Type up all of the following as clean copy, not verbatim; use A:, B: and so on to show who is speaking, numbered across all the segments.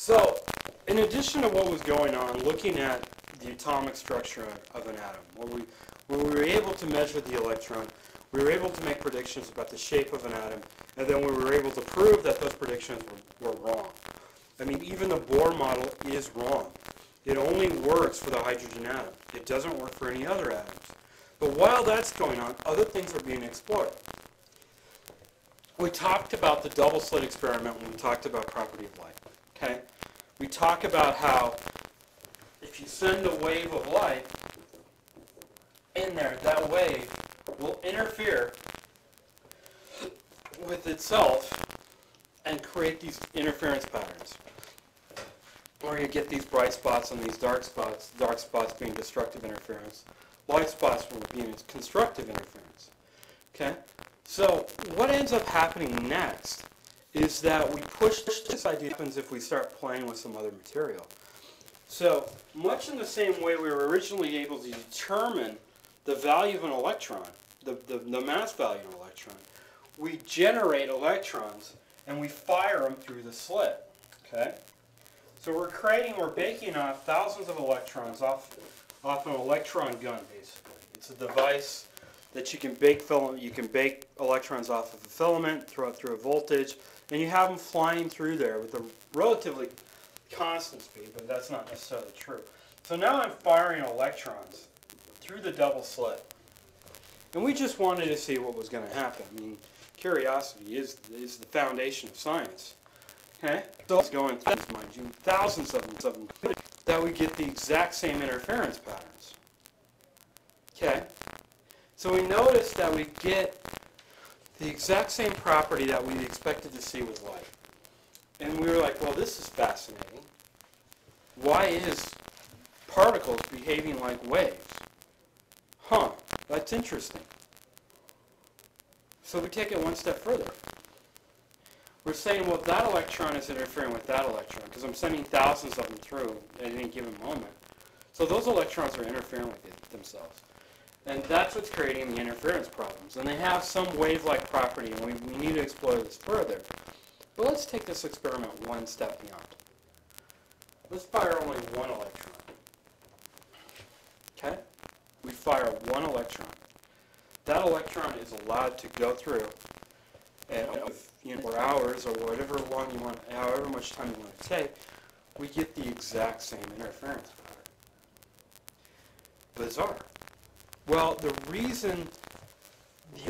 A: So, in addition to what was going on, looking at the atomic structure of an atom, where we were able to measure the electron, we were able to make predictions about the shape of an atom, and then we were able to prove that those predictions were wrong. I mean, even the Bohr model is wrong. It only works for the hydrogen atom. It doesn't work for any other atoms. But while that's going on, other things are being explored. We talked about the double slit experiment when we talked about property of light. Okay? We talk about how if you send a wave of light in there, that wave will interfere with itself and create these interference patterns. Or you get these bright spots and these dark spots being destructive interference, light spots being constructive interference. Okay? So what ends up happening next is that we push this idea happens if we start playing with some other material. So much in the same way we were originally able to determine the value of an electron, the mass value of an electron, we generate electrons and we fire them through the slit. Okay? So we're baking off thousands of electrons off an electron gun, basically. It's a device that you can bake electrons off of a filament, throw it through a voltage, and you have them flying through there with a relatively constant speed, but that's not necessarily true. So now I'm firing electrons through the double slit. And we just wanted to see what was going to happen. I mean, curiosity is the foundation of science. Okay? So it's going through, mind you, thousands of them, that we get the exact same interference patterns. Okay? So we notice that we get the exact same property that we expected to see with light. And we were like, well, this is fascinating. Why is particles behaving like waves? Huh, that's interesting. So we take it one step further. We're saying, well, that electron is interfering with that electron, because I'm sending thousands of them through at any given moment. So those electrons are interfering with themselves. And that's what's creating the interference problems. And they have some wave-like property, and we need to explore this further. But let's take this experiment one step beyond. Let's fire only one electron. Okay? We fire one electron. That electron is allowed to go through, and for hours or whatever long you want, however much time you want to take, we get the exact same interference pattern. Bizarre. Well, the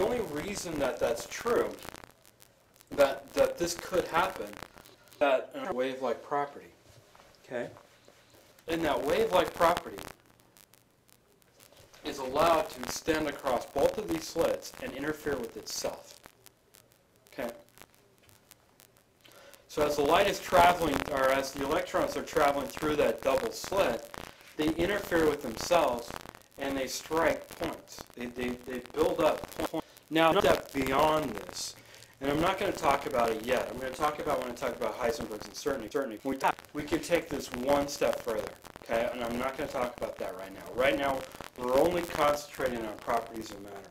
A: only reason that that's true, that this could happen, that wave-like property. Okay? And that wave-like property is allowed to extend across both of these slits and interfere with itself. Okay? So as the light is traveling, or as the electrons are traveling through that double slit, they interfere with themselves and they strike points. They build up points. Now, step beyond this, and I'm not going to talk about it yet. I'm going to talk about when I talk about Heisenberg's uncertainty. We can take this one step further, okay? And I'm not going to talk about that right now. Right now, we're only concentrating on properties of matter,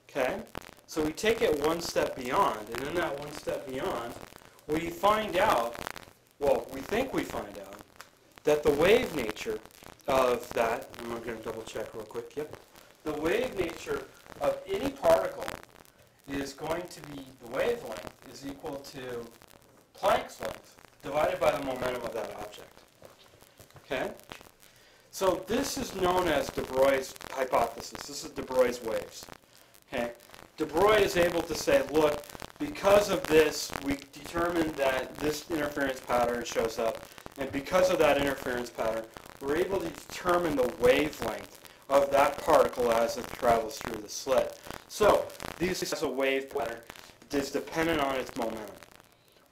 A: okay? So we take it one step beyond, and in that one step beyond, we find out, well, we think we find out, that the wave nature of that, I'm going to double check real quick, yep. The wave nature of any particle is going to be, the wavelength is equal to Planck's length divided by the momentum of that object. Okay? So this is known as de Broglie's hypothesis. This is de Broglie's waves. Okay? De Broglie is able to say, look, because of this, we determined that this interference pattern shows up, and because of that interference pattern, we're able to determine the wavelength of that particle as it travels through the slit. So, this is a wave pattern that is dependent on its momentum,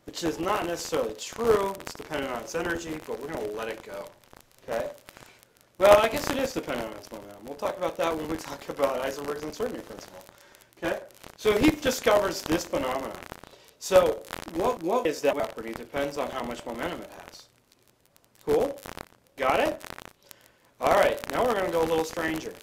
A: which is not necessarily true. It's dependent on its energy, but we're going to let it go. Okay? Well, I guess it is dependent on its momentum. We'll talk about that when we talk about Heisenberg's uncertainty principle. Okay? So he discovers this phenomenon. So what is that property depends on how much momentum it has. Cool? Got it? All right, now we're going to go a little stranger.